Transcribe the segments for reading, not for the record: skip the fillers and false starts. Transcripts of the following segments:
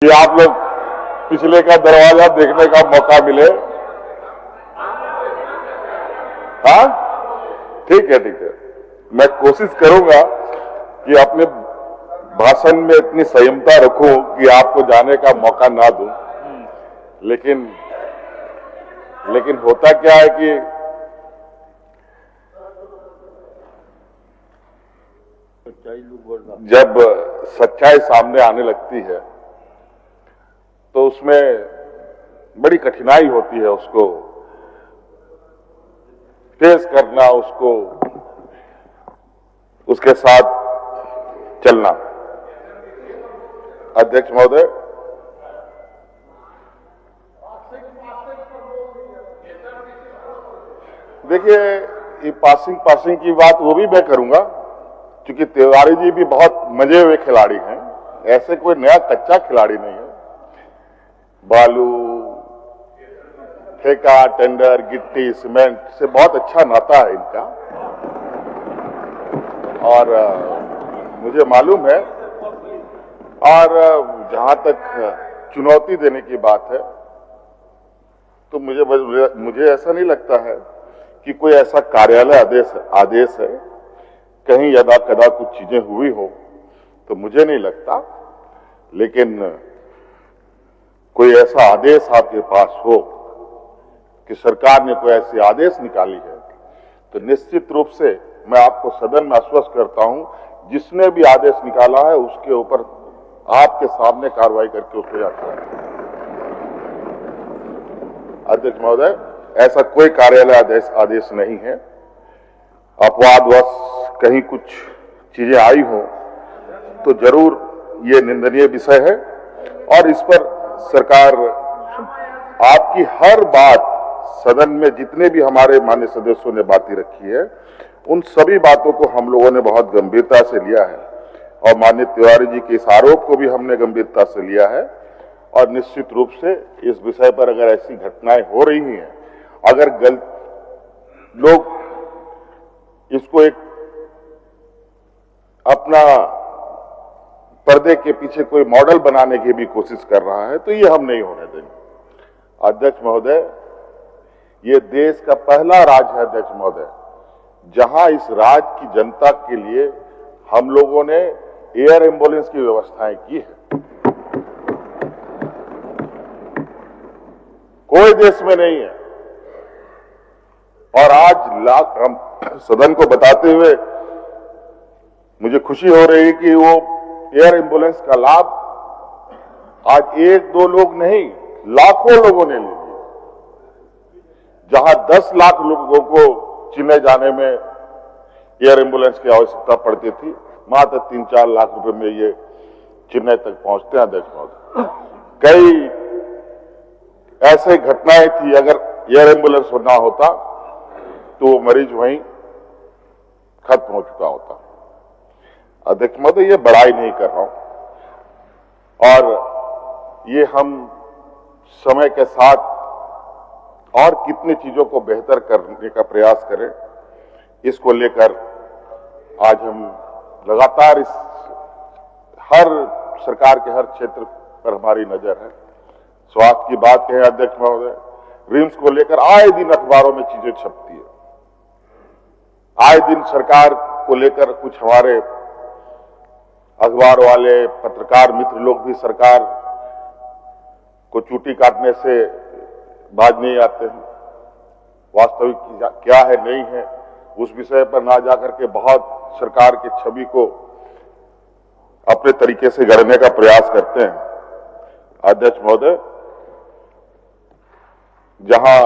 कि आप लोग पिछले का दरवाजा देखने का मौका मिले। हाँ, ठीक है, ठीक है। मैं कोशिश करूंगा कि अपने भाषण में इतनी संयमता रखूं कि आपको जाने का मौका ना दूं। लेकिन होता क्या है कि जब सच्चाई सामने आने लगती है तो उसमें बड़ी कठिनाई होती है उसको फेस करना, उसको उसके साथ चलना। अध्यक्ष महोदय, देखिए, ये पासिंग की बात वो भी मैं करूंगा, क्योंकि तिवारी जी भी बहुत मजे हुए खिलाड़ी हैं। ऐसे कोई नया कच्चा खिलाड़ी नहीं है। बालू, ठेका, टेंडर, गिट्टी, सीमेंट से बहुत अच्छा नाता है इनका, और मुझे मालूम है। और जहां तक चुनौती देने की बात है तो मुझे ऐसा नहीं लगता है कि कोई ऐसा कार्यालय आदेश है, कहीं यदा कदा कुछ चीजें हुई हो, तो मुझे नहीं लगता। लेकिन कोई ऐसा आदेश आपके पास हो कि सरकार ने कोई ऐसी आदेश निकाली है, तो निश्चित रूप से मैं आपको सदन में आश्वस्त करता हूं, जिसने भी आदेश निकाला है उसके ऊपर आपके सामने कार्रवाई करके उसको जाता है। अध्यक्ष महोदय, ऐसा कोई कार्यालय आदेश नहीं है। अपवादवश कहीं कुछ चीजें आई हो तो जरूर ये निंदनीय विषय है, और इस पर सरकार आपकी हर बात, सदन में जितने भी हमारे माननीय सदस्यों ने बातें रखी है, उन सभी बातों को हम लोगों ने बहुत गंभीरता से लिया है, और माननीय तिवारी जी के इस आरोप को भी हमने गंभीरता से लिया है। और निश्चित रूप से इस विषय पर अगर ऐसी घटनाएं हो रही हैं, अगर लोग इसको एक अपना पर्दे के पीछे कोई मॉडल बनाने की भी कोशिश कर रहा है, तो ये हम नहीं होने देंगे। अध्यक्ष महोदय, ये देश का पहला राज्य है, अध्यक्ष महोदय, जहां इस राज्य की जनता के लिए हम लोगों ने एयर एम्बुलेंस की व्यवस्थाएं की है। कोई देश में नहीं है। और आज हम सदन को बताते हुए मुझे खुशी हो रही है कि वो एयर एम्बुलेंस का लाभ आज एक दो लोग नहीं, लाखों लोगों ने लिया। जहां 10 लाख लोगों को चेन्नई जाने में एयर एम्बुलेंस की आवश्यकता पड़ती थी, मात्र 3-4 लाख रुपए में ये चेन्नई तक पहुंचते हैं। अध्यक्ष महोदय, कई ऐसे घटनाएं थी, अगर एयर एम्बुलेंस ना होता तो वो मरीज वहीं खत्म हो चुका होता। अध्यक्ष महोदय, ये बड़ाई नहीं कर रहा हूं, और ये हम समय के साथ और कितनी चीजों को बेहतर करने का प्रयास करें, इसको लेकर आज हम लगातार हर सरकार के हर क्षेत्र पर हमारी नजर है। स्वास्थ्य की बात कहें अध्यक्ष महोदय, रिम्स को लेकर आए दिन अखबारों में चीजें छपती है। आए दिन सरकार को लेकर कुछ हमारे अखबार वाले पत्रकार मित्र लोग भी सरकार को चूटी काटने से बाज नहीं आते हैं। वास्तविक क्या है नहीं है उस विषय पर ना जाकर के बहुत सरकार की छवि को अपने तरीके से गढ़ने का प्रयास करते हैं। अध्यक्ष महोदय, जहां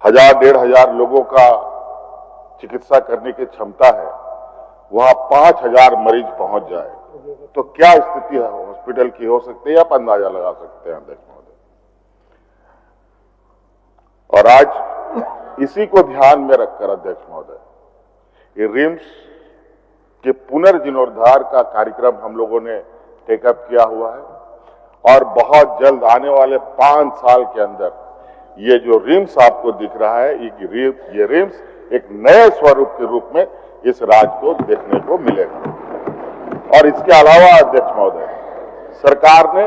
1000-1500 लोगों का चिकित्सा करने की क्षमता है, वहां 5000 मरीज पहुंच जाए तो क्या स्थिति है हॉस्पिटल की हो सकती है, आप अंदाजा लगा सकते हैं अध्यक्ष महोदय। और आज इसी को ध्यान में रखकर अध्यक्ष महोदय, ये रिम्स के पुनर्जीर्णोद्धार का कार्यक्रम हम लोगों ने टेकअप किया हुआ है, और बहुत जल्द आने वाले 5 साल के अंदर ये जो रिम्स आपको दिख रहा है, ये रिम्स एक नए स्वरूप के रूप में इस राज्य को देखने को मिलेगा। और इसके अलावा अध्यक्ष महोदय, सरकार ने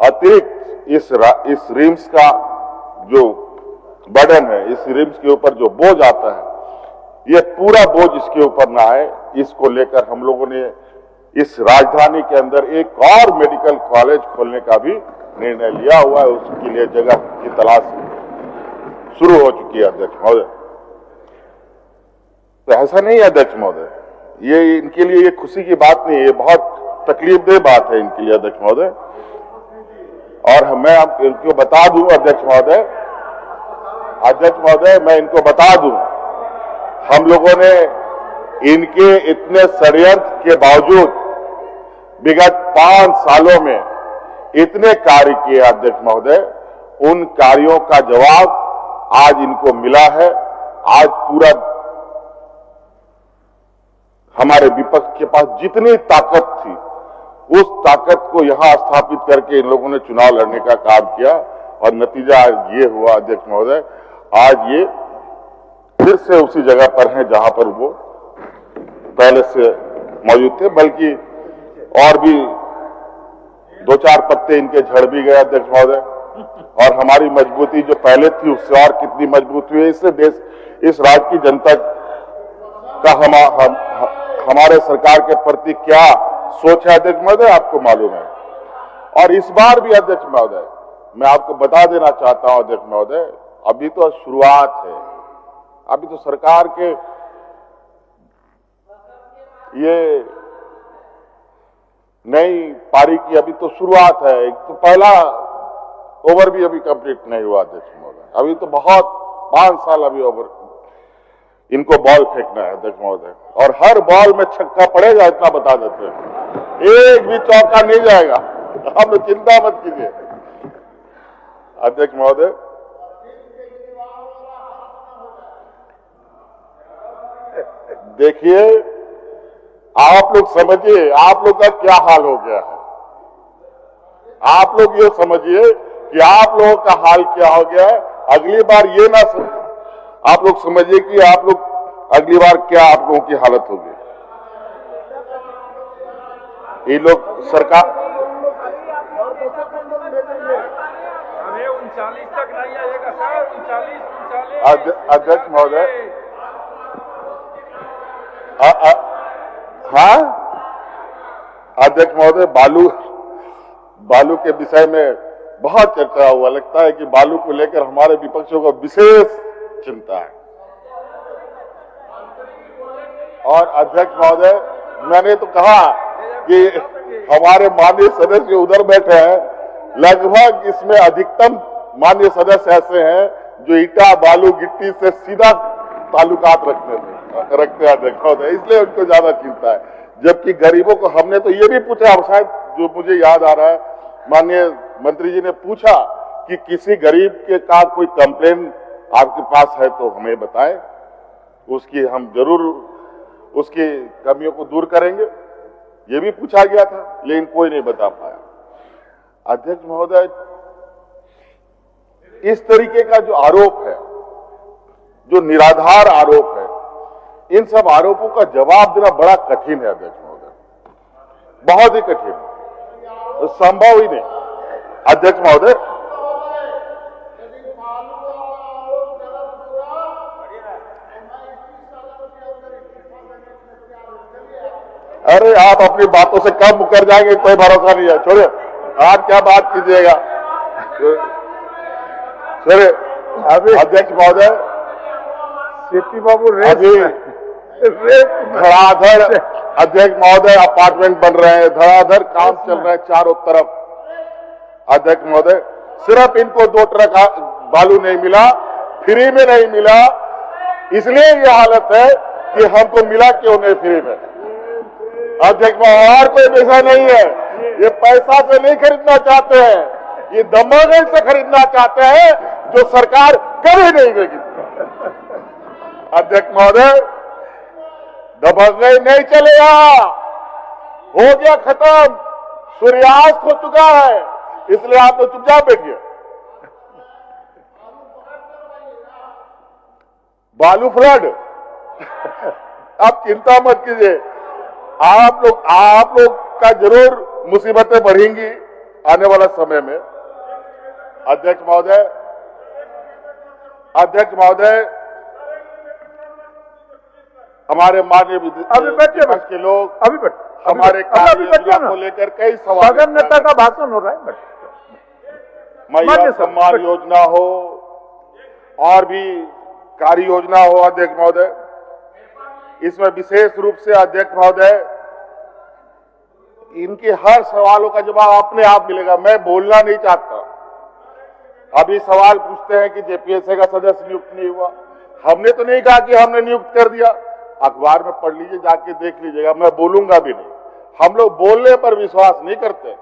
अतिरिक्त इस रिम्स का जो बर्डन है, इस रिम्स के ऊपर जो बोझ आता है, ये पूरा बोझ इसके ऊपर ना आए, इसको लेकर हम लोगों ने इस राजधानी के अंदर एक और मेडिकल कॉलेज खोलने का भी निर्णय लिया हुआ है। उसके लिए जगह की तलाश शुरू हो चुकी है अध्यक्ष महोदय। तो ऐसा नहीं है अध्यक्ष महोदय, ये इनके लिए ये खुशी की बात नहीं है, ये बहुत तकलीफदेह बात है इनके लिए अध्यक्ष महोदय। और मैं इनको बता दूं अध्यक्ष महोदय, मैं इनको बता दूं, हम लोगों ने इनके इतने षड्यंत्र के बावजूद विगत 5 सालों में इतने कार्य किए अध्यक्ष महोदय, उन कार्यों का जवाब आज इनको मिला है। आज पूरा हमारे विपक्ष के पास जितनी ताकत थी, उस ताकत को यहां स्थापित करके इन लोगों ने चुनाव लड़ने का काम किया और नतीजा ये हुआ अध्यक्ष महोदय, आज ये फिर से उसी जगह पर हैं जहां पर वो पहले से मौजूद थे, बल्कि और भी 2-4 पत्ते इनके झड़ भी गए अध्यक्ष महोदय। और हमारी मजबूती जो पहले थी उससे और कितनी मजबूत हुई है, इससे देश, इस राज्य की जनता का हमारे सरकार के प्रति क्या सोच है अध्यक्ष महोदय, आपको मालूम है। और इस बार भी अध्यक्ष महोदय, मैं आपको बता देना चाहता हूं अध्यक्ष महोदय, अभी तो शुरुआत है, अभी तो सरकार के ये नई पारी की अभी तो शुरुआत है। एक तो पहला ओवर भी अभी कंप्लीट नहीं हुआ अध्यक्ष महोदय, अभी तो बहुत 5 साल अभी ओवर इनको बॉल फेंकना है अध्यक्ष महोदय, और हर बॉल में छक्का पड़ेगा इतना बता देते हैं, एक भी चौका नहीं जाएगा, आप लोग चिंता मत कीजिए अध्यक्ष महोदय। देखिए, आप लोग समझिए आप लोग का क्या हाल हो गया है, आप लोग ये समझिए कि आप लोगों का हाल क्या हो गया है। अगली बार ये ना आप लोग समझिए कि आप लोग अगली बार क्या आप लोगों की हालत होगी। ये लोग सरकार 39 तक नहीं आएगा सर, 39 अध्यक्ष महोदय, हाँ अध्यक्ष महोदय, बालू के विषय में बहुत चर्चा हुआ, लगता है कि बालू को लेकर हमारे विपक्षियों को विशेष चिंता है। और अध्यक्ष महोदय, मैंने तो कहा कि हमारे माननीय सदस्य उधर बैठे हैं, लगभग इसमें अधिकतम माननीय सदस्य ऐसे हैं जो ईटा बालू गिट्टी से सीधा ताल्लुकात रखते हैं अध्यक्ष महोदय, इसलिए उनको ज्यादा चिंता है। जबकि गरीबों को हमने तो ये भी पूछा, शायद जो मुझे याद आ रहा है, माननीय मंत्री जी ने पूछा कि किसी गरीब के का कोई कंप्लेन आपके पास है तो हमें बताएं, उसकी हम जरूर उसकी कमियों को दूर करेंगे, ये भी पूछा गया था, लेकिन कोई नहीं बता पाया। अध्यक्ष महोदय, इस तरीके का जो आरोप है, जो निराधार आरोप है, इन सब आरोपों का जवाब देना बड़ा कठिन है अध्यक्ष महोदय, बहुत ही कठिन, तो संभव ही नहीं अध्यक्ष महोदय। अरे आप अपनी बातों से कब मुकर जाएंगे, कोई भरोसा नहीं है, छोड़िए, आप क्या बात कीजिएगा। छोड़िए अध्यक्ष महोदय, सीपी बाबू अभी धड़ाधड़ अध्यक्ष महोदय अपार्टमेंट बन रहे हैं, धड़ाधड़ काम चल रहा है चारों तरफ अध्यक्ष महोदय। सिर्फ इनको 2 ट्रक बालू नहीं मिला, फ्री में नहीं मिला, इसलिए ये हालत है कि हमको मिला क्यों नहीं फ्री में अध्यक्ष महोदय। और कोई पैसा नहीं है, ये पैसा से नहीं खरीदना चाहते हैं, ये दमोगल से खरीदना चाहते हैं, जो सरकार कभी नहीं देगी अध्यक्ष महोदय। दबंगई नहीं चलेगा, हो गया खत्म, सूर्यास्त हो चुका है, इसलिए आप तो चुपचाप बैठिए। बालू फ्लड आप चिंता मत कीजिए, आप लोग का जरूर मुसीबतें बढ़ेंगी आने वाला समय में। अध्यक्ष महोदय, हमारे माननीय विपक्ष के लोग हमारे कार्य योजना को लेकर कई सवाल, सदन नेता का भाषण हो रहा है। महिला सम्मान योजना हो और भी कार्य योजना हो, अध्यक्ष महोदय, इसमें विशेष रूप से अध्यक्ष महोदय इनके हर सवालों का जवाब अपने आप मिलेगा। मैं बोलना नहीं चाहता। अभी सवाल पूछते हैं कि जेपीएससी का सदस्य नियुक्त नहीं हुआ। हमने तो नहीं कहा कि हमने नियुक्त कर दिया। अखबार में पढ़ लीजिए, जाके देख लीजिएगा। मैं बोलूंगा भी नहीं। हम लोग बोलने पर विश्वास नहीं करते,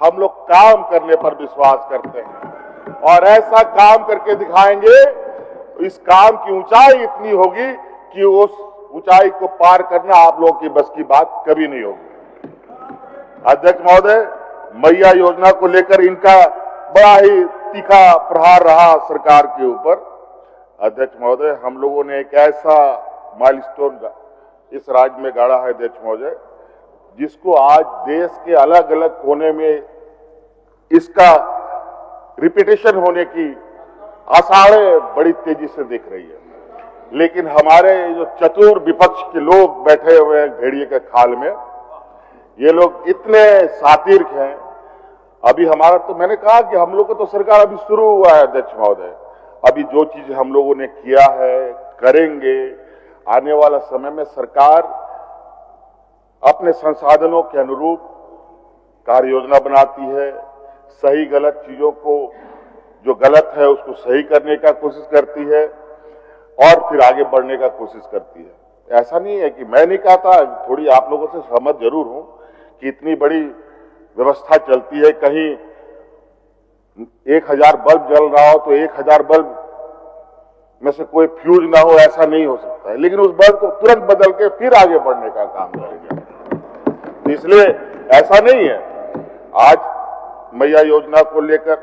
हम लोग काम करने पर विश्वास करते हैं और ऐसा काम करके दिखाएंगे। इस काम की ऊंचाई इतनी होगी कि उस ऊंचाई को पार करना आप लोगों की बस की बात कभी नहीं होगी। अध्यक्ष महोदय, मैया योजना को लेकर इनका बड़ा ही तीखा प्रहार रहा सरकार के ऊपर। अध्यक्ष महोदय, हम लोगों ने एक ऐसा माइलस्टोन इस राज्य में गाड़ा है अध्यक्ष महोदय, जिसको आज देश के अलग अलग कोने में इसका रिपीटेशन होने की आसारें बड़ी तेजी से दिख रही है। लेकिन हमारे जो चतुर विपक्ष के लोग बैठे हुए हैं भेड़िए के खाल में, ये लोग इतने सातिर्क हैं। अभी हमारा तो मैंने कहा कि हम लोग को तो सरकार अभी शुरू हुआ है अध्यक्ष महोदय। अभी जो चीज हम लोगों ने किया है, करेंगे, आने वाला समय में सरकार अपने संसाधनों के अनुरूप कार्य योजना बनाती है, सही गलत चीजों को, जो गलत है उसको सही करने का कोशिश करती है और फिर आगे बढ़ने का कोशिश करती है। ऐसा नहीं है कि मैं नहीं कहता, थोड़ी आप लोगों से सहमत जरूर हूं कि इतनी बड़ी व्यवस्था चलती है, कहीं 1000 बल्ब जल रहा हो तो 1000 बल्ब में से कोई फ्यूज ना हो, ऐसा नहीं हो सकता है। लेकिन उस बल्ब को तुरंत बदल के फिर आगे बढ़ने का काम करेंगे। इसलिए ऐसा नहीं है। आज मैया योजना को लेकर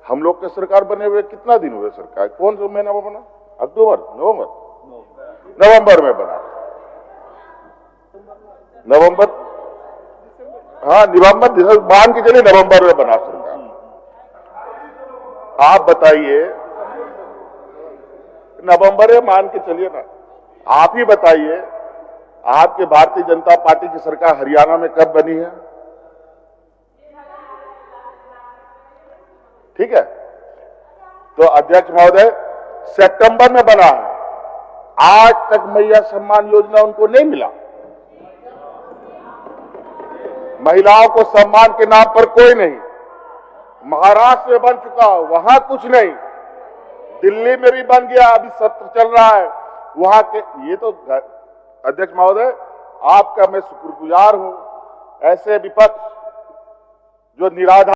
हम लोग के सरकार बने हुए कितना दिन हुए? सरकार कौन सा महीना में बना? अक्टूबर, नवंबर में बना। नवंबर, हाँ नवंबर, मान के चलिए नवंबर में बना सरकार। आप बताइए, नवंबर में मान के चलिए ना, आप ही बताइए, आपके भारतीय जनता पार्टी की सरकार हरियाणा में कब बनी है? ठीक है, तो अध्यक्ष महोदय सितंबर में बना है। आज तक मैया सम्मान योजना उनको नहीं मिला। महिलाओं को सम्मान के नाम पर कोई नहीं। महाराष्ट्र में बन चुका, वहां कुछ नहीं। दिल्ली में भी बन गया, अभी सत्र चल रहा है वहां के। ये तो अध्यक्ष महोदय आपका मैं शुक्रगुजार हूं। ऐसे विपक्ष जो निराधार